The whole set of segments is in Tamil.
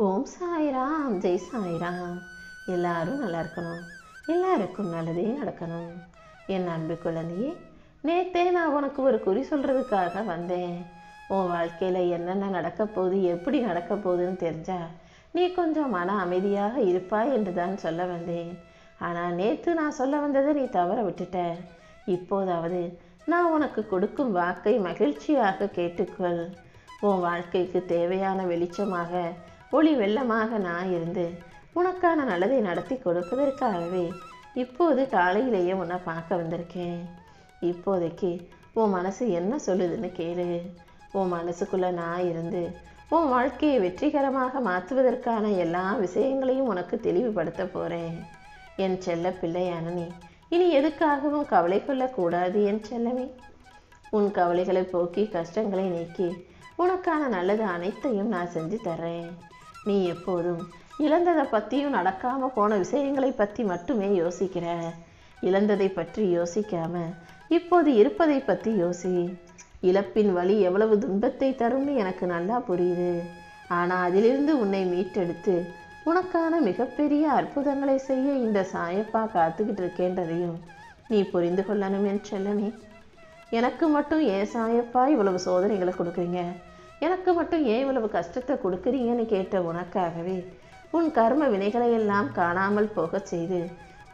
ஓம் சாய்ராம், ஜெய் சாய்ராம். எல்லாரும் நல்லா இருக்கணும், எல்லாருக்கும் நல்லதே நடக்கணும். என் அன்பு குழந்தையே, நேத்தே நான் உனக்கு ஒரு குறி சொல்றதுக்காக வந்தேன். உன் வாழ்க்கையில என்னென்ன நடக்க போகுது, எப்படி நடக்க போகுதுன்னு தெரிஞ்சா நீ கொஞ்சம் மன அமைதியாக இருப்பாய் என்று தான் சொல்ல வந்தேன். ஆனால் நேற்று நான் சொல்ல வந்ததை நீ தவற விட்டுட்ட. இப்போதாவது நான் உனக்கு கொடுக்கும் வாக்கை மகிழ்ச்சியாக கேட்டுக்கொள். உன் வாழ்க்கைக்கு தேவையான வெளிச்சமாக, ஒளி வெள்ளமாக நான் இருந்து உனக்கான நல்லதை நடத்தி கொடுப்பதற்காகவே இப்போது காலையிலேயே உன்னை பார்க்க வந்திருக்கேன். இப்போதைக்கு உன் மனசு என்ன சொல்லுதுன்னு கேளு. உன் மனசுக்குள்ள நான் இருந்து உன் வாழ்க்கையை வெற்றிகரமாக மாற்றுவதற்கான எல்லா விஷயங்களையும் உனக்கு தெளிவுபடுத்த போறேன். என் செல்ல பிள்ளையான நீ இனி எதுக்காகவும் கவலை கொள்ளக்கூடாது என் செல்லமே. உன் கவலைகளை போக்கி கஷ்டங்களை நீக்கி உனக்கான நல்லது அனைத்தையும் நான் செஞ்சு தர்றேன். நீ எப்போதும் இழந்ததை பற்றியும் நடக்காமல் போன விஷயங்களை பற்றி மட்டுமே யோசிக்கிற. இழந்ததை பற்றி யோசிக்காம இப்போது இருப்பதை பற்றி யோசி. இழப்பின் வலி எவ்வளவு துன்பத்தை தரும்னு எனக்கு நல்லா புரியுது. ஆனால் அதிலிருந்து உன்னை மீட்டெடுத்து உனக்கான மிகப்பெரிய அற்புதங்களை செய்ய இந்த சாயப்பா காத்துக்கிட்டு இருக்கேன்றதையும் நீ புரிந்து கொள்ளணும் என் செல்லமே. எனக்கு மட்டும் ஏன் சாயப்பா இவ்வளவு சோதனைகளை கொடுக்குறீங்க, எனக்கு மட்டும் ஏன் இவ்வளவு கஷ்டத்தை கொடுக்குறீங்கன்னு கேட்ட உனக்காகவே உன் கர்ம வினைகளை எல்லாம் காணாமல் போக செய்து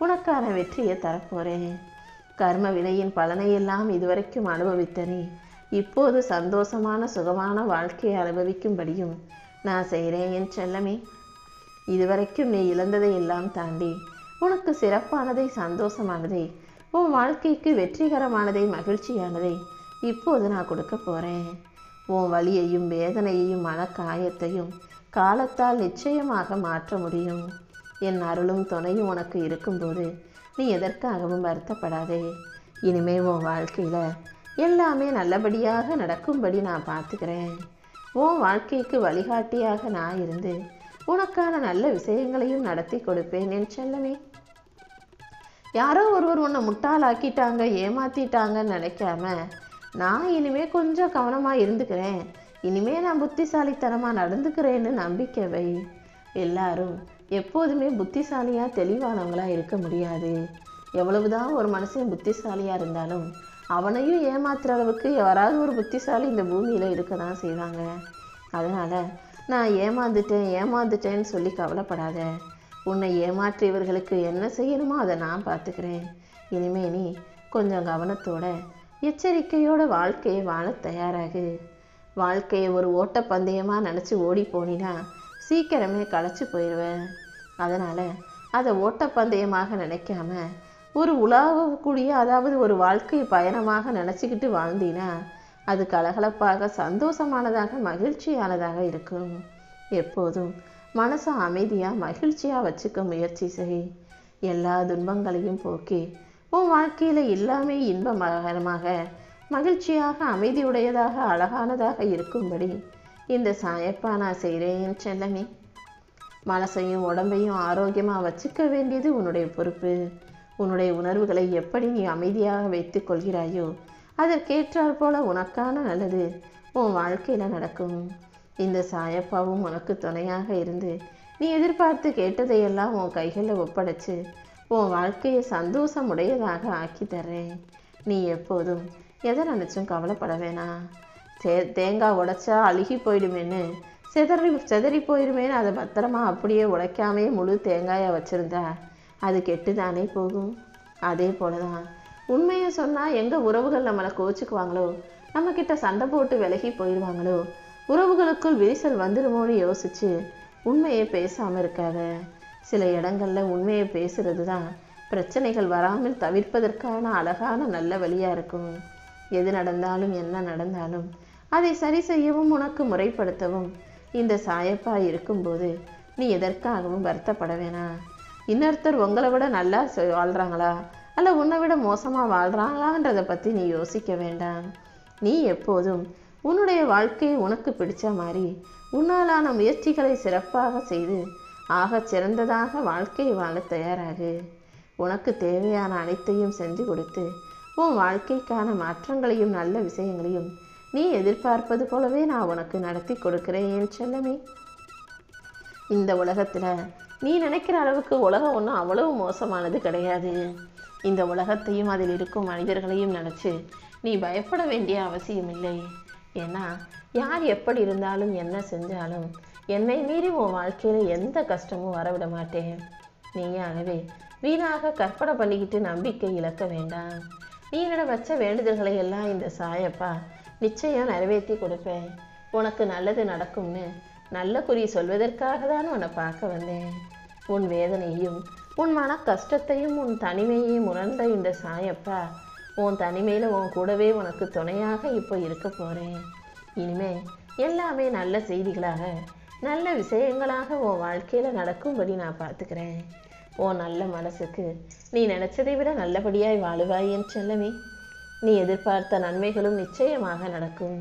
உனக்கான வெற்றியை தரப்போறேன். கர்ம வினையின் பலனையெல்லாம் இதுவரைக்கும் அனுபவித்த நீ இப்போது சந்தோஷமான சுகமான வாழ்க்கையை அனுபவிக்கும்படியும் நான் செய்கிறேன் என் செல்லமே. இதுவரைக்கும் நீ இழந்ததை எல்லாம் தாண்டி உனக்கு சிறப்பானதை, சந்தோஷமானதை, உன் வாழ்க்கைக்கு வெற்றிகரமானதை, மகிழ்ச்சியானதை இப்போது நான் கொடுக்க போகிறேன். உன் வலியையும் வேதனையையும் மனக்காயத்தையும் காலத்தால் நிச்சயமாக மாற்ற முடியும். என் அருளும் துணையும் உனக்கு இருக்கும்போது நீ எதற்காகவும் வருத்தப்படாதே. இனிமே உன் வாழ்க்கையில் எல்லாமே நல்லபடியாக நடக்கும்படி நான் பார்த்துக்கிறேன். உன் வாழ்க்கைக்கு வழிகாட்டியாக நான் இருந்து உனக்கான நல்ல விஷயங்களையும் நடத்தி கொடுப்பேன் என் செல்லமே. யாரோ ஒருவர் உன்னை முட்டாளாக்கிட்டாங்க, ஏமாத்திட்டாங்கன்னு நினைக்காம நான் இனிமே கொஞ்சம் கவனமாக இருந்துக்கிறேன், இனிமே நான் புத்திசாலித்தனமாக நடந்துக்கிறேன்னு நம்பிக்கை வை. எல்லாரும் எப்போதுமே புத்திசாலியாக தெளிவானவங்களாக இருக்க முடியாது. எவ்வளவுதான் ஒரு மனுஷன் புத்திசாலியாக இருந்தாலும் அவனையும் ஏமாத்துற அளவுக்கு யாராவது ஒரு புத்திசாலி இந்த பூமியில் இருக்க தான் செய்வாங்க. அதனால் நான் ஏமாந்துட்டேன்னு சொல்லி கவலைப்படாத. உன்னை ஏமாற்றியவர்களுக்கு என்ன செய்யணுமோ அதை நான் பார்த்துக்கிறேன். இனிமே நீ கொஞ்சம் கவனத்தோட எச்சரிக்கையோட வாழ்க்கையை வாழ தயாராகு. வாழ்க்கையை ஒரு ஓட்டப்பந்தயமாக நினச்சி ஓடி போனினா சீக்கிரமே களைச்சி போயிடுவேன். அதனால் அதை ஓட்டப்பந்தயமாக நினைக்காம ஒரு உலாவக்கூடிய, அதாவது ஒரு வாழ்க்கை பயணமாக நினச்சிக்கிட்டு வாழ்ந்தினா அது கலகலப்பாக, சந்தோஷமானதாக, மகிழ்ச்சியானதாக இருக்கும். எப்போதும் மனசை அமைதியாக மகிழ்ச்சியாக வச்சுக்க முயற்சி செய். எல்லா துன்பங்களையும் போக்கி உன் வாழ்க்கையில் எல்லாமே இன்பமாக, மகிழ்ச்சியாக, அமைதியுடையதாக, அழகானதாக இருக்கும்படி இந்த சாயப்பா நான் செய்கிறேன் என் செல்லமே. மனசையும் உடம்பையும் ஆரோக்கியமாக வச்சுக்க வேண்டியது உன்னுடைய பொறுப்பு. உன்னுடைய உணர்வுகளை எப்படி நீ அமைதியாக வைத்து கொள்கிறாயோ அதற்கேற்றாற் போல உனக்கான நல்லது உன் வாழ்க்கையில் நடக்கும். இந்த சாயப்பாவும் உனக்கு துணையாக இருந்து நீ எதிர்பார்த்து கேட்டதையெல்லாம் உன் கைகளில் ஒப்படைச்சு உன் வாழ்க்கையை சந்தோஷமுடையதாக ஆக்கி தர்றேன். நீ எப்போதும் எதை நினச்சும் கவலைப்பட வேணாம். தேங்காய் உடைச்சா அழுகி போயிடுமேன்னு, செதறி போயிடுமேன்னு அதை பத்திரமா அப்படியே உடைக்காமே முழு தேங்காயை வச்சுருந்தா அது கெட்டுதானே போகும். அதே போல தான் உண்மையை சொன்னால் எங்கள் உறவுகள் நம்மளை கோச்சுக்குவாங்களோ, நம்மக்கிட்ட சண்டை போட்டு விலகி போயிடுவாங்களோ, உறவுகளுக்குள் விரிசல் வந்துடுமோன்னு யோசிச்சு உண்மையை பேசாமல் இருக்காத. சில இடங்களில் உண்மையை பேசுறது தான் பிரச்சனைகள் வராமல் தவிர்ப்பதற்கான அழகான நல்ல வழியாக இருக்கும். எது நடந்தாலும் என்ன நடந்தாலும் அதை சரி செய்யவும் உனக்கு முறைப்படுத்தவும் இந்த சாயப்பா இருக்கும்போது நீ எதற்காகவும் வருத்தப்பட வேணாம். இன்னொருத்தர் உங்களை விட நல்லா வாழ்கிறாங்களா அல்ல உன்னை விட மோசமாக வாழ்கிறாங்களான்றதை பற்றி நீ யோசிக்க வேண்டாம். நீ எப்போதும் உன்னுடைய வாழ்க்கையை உனக்கு பிடிச்ச மாதிரி உன்னாலான முயற்சிகளை சிறப்பாக செய்து ஆக சிறந்ததாக வாழ்க்கையை வாழ தயாராகு. உனக்கு தேவையான அனைத்தையும் செஞ்சு கொடுத்து உன் வாழ்க்கைக்கான மாற்றங்களையும் நல்ல விஷயங்களையும் நீ எதிர்பார்ப்பது போலவே நான் உனக்கு நடத்தி கொடுக்கிறேன் என் செல்லமே. இந்த உலகத்தில் நீ நினைக்கிற அளவுக்கு உலகம் ஒன்றும் அவ்வளவு மோசமானது கிடையாது. இந்த உலகத்தையும் அதில் இருக்கும் மனிதர்களையும் நினச்சி நீ பயப்பட வேண்டிய அவசியம் இல்லை. ஏன்னா யார் எப்படி இருந்தாலும் என்ன செஞ்சாலும் என்னை மீறி உன் வாழ்க்கையில் எந்த கஷ்டமும் வரவிட மாட்டேன். நீயாகவே வீணாக கற்பனை பண்ணிக்கிட்டு நம்பிக்கை இழக்க வேண்டாம். நீ என்னிட வச்ச வேண்டுதல்களை எல்லாம் இந்த சாயப்பா நிச்சயம் நிறைவேற்றி கொடுப்பேன். உனக்கு நல்லது நடக்கும்னு நல்ல குறி சொல்வதற்காக தான் உன்னை பார்க்க வந்தேன். உன் வேதனையும் உன் மன கஷ்டத்தையும் உன் தனிமையையும் உணர்ந்த இந்த சாயப்பா உன் தனிமையில் உன் கூடவே உனக்கு துணையாக இப்போ இருக்க போகிறேன். இனிமே எல்லாமே நல்ல செய்திகளாக நல்ல விஷயங்களாக உன் வாழ்க்கையில் நடக்கும்படி நான் பார்த்துக்கிறேன். உன் நல்ல மனசுக்கு நீ நினச்சதை விட நல்லபடியாய் வாழுவாய் என் செல்லமே. நீ எதிர்பார்த்த நன்மைகளும் நிச்சயமாக நடக்கும்.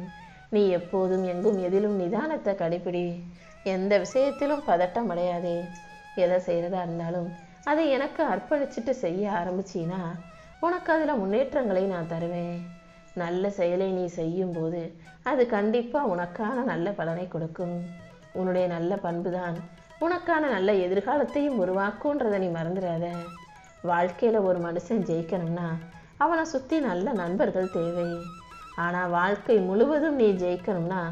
நீ எப்போதும் எங்கும் எதிலும் நிதானத்தை கடைப்பிடி. எந்த விஷயத்திலும் பதட்டம் அடையாதே. எதை செய்கிறதா இருந்தாலும் அதை எனக்கு அர்ப்பணிச்சுட்டு செய்ய ஆரம்பிச்சின்னா உனக்கு அதில் முன்னேற்றங்களை நான் தருவேன். நல்ல செயலை நீ செய்யும்போது அது கண்டிப்பாக உனக்கான நல்ல பலனை கொடுக்கும். உன்னுடைய நல்ல பண்பு தான் உனக்கான நல்ல எதிர்காலத்தையும் உருவாக்குன்றதை நீ மறந்துடாத. வாழ்க்கையில் ஒரு மனுஷன் ஜெயிக்கணும்னா அவனை சுற்றி நல்ல நண்பர்கள் தேவை. ஆனால் வாழ்க்கை முழுவதும் நீ ஜெயிக்கணும்னா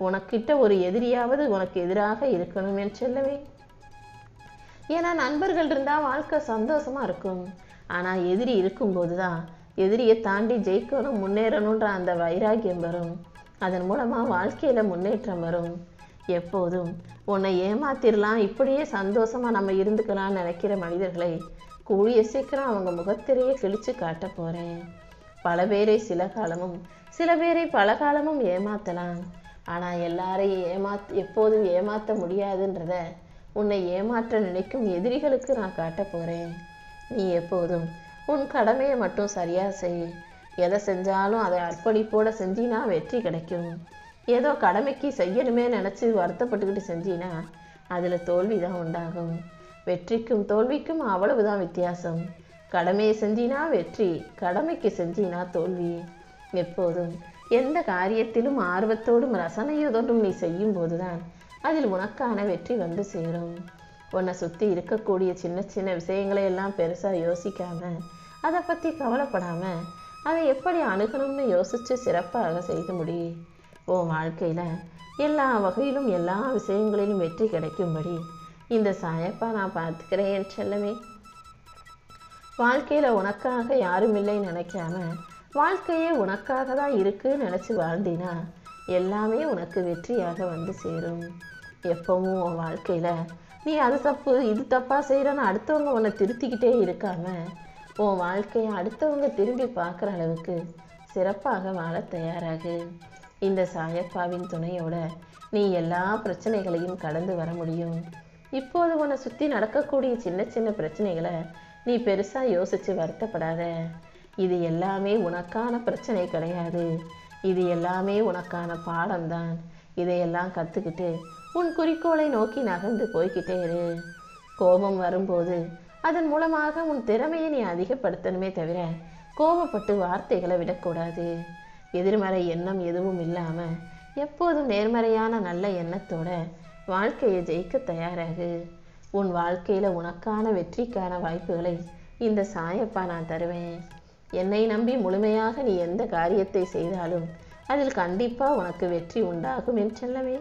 உனக்கிட்ட ஒரு எதிரியாவது உனக்கு எதிராக இருக்கணும் என்று சொல்லவே. ஏன்னா நண்பர்கள் இருந்தால் வாழ்க்கை சந்தோஷமாக இருக்கும். ஆனால் எதிரி இருக்கும்போது தான் எதிரியை தாண்டி ஜெயிக்கணும் முன்னேறணுன்ற அந்த வைராக்கியம் வரும். அதன் மூலமாக வாழ்க்கையில் முன்னேற்றம் வரும். எப்போதும் உன்னை ஏமாத்திரலாம் இப்படியே சந்தோஷமாக நம்ம இருந்துக்கலாம்னு நினைக்கிற மனிதர்களை கூடிய சீக்கிரம் அவங்க முகத்திலேயே கிழிச்சு காட்ட போகிறேன். பல பேரை சில காலமும் சில பேரை பல காலமும் ஏமாற்றலாம். ஆனால் எல்லாரையும் எப்போதும் ஏமாற்ற முடியாதுன்றத உன்னை ஏமாற்ற நினைக்கும் எதிரிகளுக்கு நான் காட்ட போகிறேன். நீ எப்போதும் உன் கடமையை மட்டும் சரியாக செய். எதை செஞ்சாலும் அதை அர்ப்பணிப்போடு செஞ்சினா வெற்றி கிடைக்கும். ஏதோ கடமைக்கு செய்யணுமே நினச்சி வருத்தப்பட்டுக்கிட்டு செஞ்சினா அதில் தோல்வி தான் உண்டாகும். வெற்றிக்கும் தோல்விக்கும் அவ்வளவுதான் வித்தியாசம். கடமையை செஞ்சினா வெற்றி, கடமைக்கு செஞ்சினா தோல்வி. எப்போதும் எந்த காரியத்திலும் ஆர்வத்தோடும் ரசனையோடும் நீ செய்யும் போதுதான் அதில் உனக்கான வெற்றி வந்து சேரும். உன்னை சுற்றி இருக்கக்கூடிய சின்ன சின்ன விஷயங்களை எல்லாம் பெருசாக யோசிக்காமல் அதை பற்றி கவலைப்படாமல் அதை எப்படி அணுகணும்னு யோசித்து சிறப்பாக செய்து முடி. உன் வாழ்க்கையில் எல்லா வகையிலும் எல்லா விஷயங்களிலும் வெற்றி கிடைக்கும்படி இந்த சாயப்பா நான் பார்த்துக்கிறேன் செல்லமே. வாழ்க்கையில் உனக்காக யாரும் இல்லைன்னு நினைக்காம வாழ்க்கையே உனக்காக தான் இருக்குன்னு நினச்சி வாழ்ந்தினா எல்லாமே உனக்கு வெற்றியாக வந்து சேரும். எப்பவும் உன் வாழ்க்கையில் நீ அது தப்பு இது தப்பாக செய்கிறன்னு அடுத்தவங்க உன்னை திருத்திக்கிட்டே இருக்காம உன் வாழ்க்கையை அடுத்தவங்க திரும்பி பார்க்குற அளவுக்கு சிறப்பாக வாழ தயாராகு. இந்த சாயப்பாவின் துணையோட நீ எல்லா பிரச்சனைகளையும் கடந்து வர முடியும். இப்போது உன்னை சுற்றி நடக்கக்கூடிய சின்ன சின்ன பிரச்சனைகளை நீ பெருசாக யோசித்து வருத்தப்படாத. இது எல்லாமே உனக்கான பிரச்சனை கிடையாது. இது எல்லாமே உனக்கான பாடம்தான். இதையெல்லாம் கற்றுக்கிட்டு உன் குறிக்கோளை நோக்கி நகர்ந்து போய்கிட்டே இரு. கோபம் வரும்போது அதன் மூலமாக உன் திறமையை நீ அதிகப்படுத்தணுமே தவிர கோபப்பட்டு வார்த்தைகளை விடக்கூடாது. எதிர்மறை எண்ணம் எதுவும் இல்லாமல் எப்போதும் நேர்மறையான நல்ல எண்ணத்தோட வாழ்க்கையை ஜெயிக்க தயாராகு. உன் வாழ்க்கையில் உனக்கான வெற்றிக்கான வாய்ப்புகளை இந்த சாயப்பா நான் தருவேன். என்னை நம்பி முழுமையாக நீ எந்த காரியத்தை செய்தாலும் அதில் கண்டிப்பாக உனக்கு வெற்றி உண்டாகும் என்று சொல்லவே.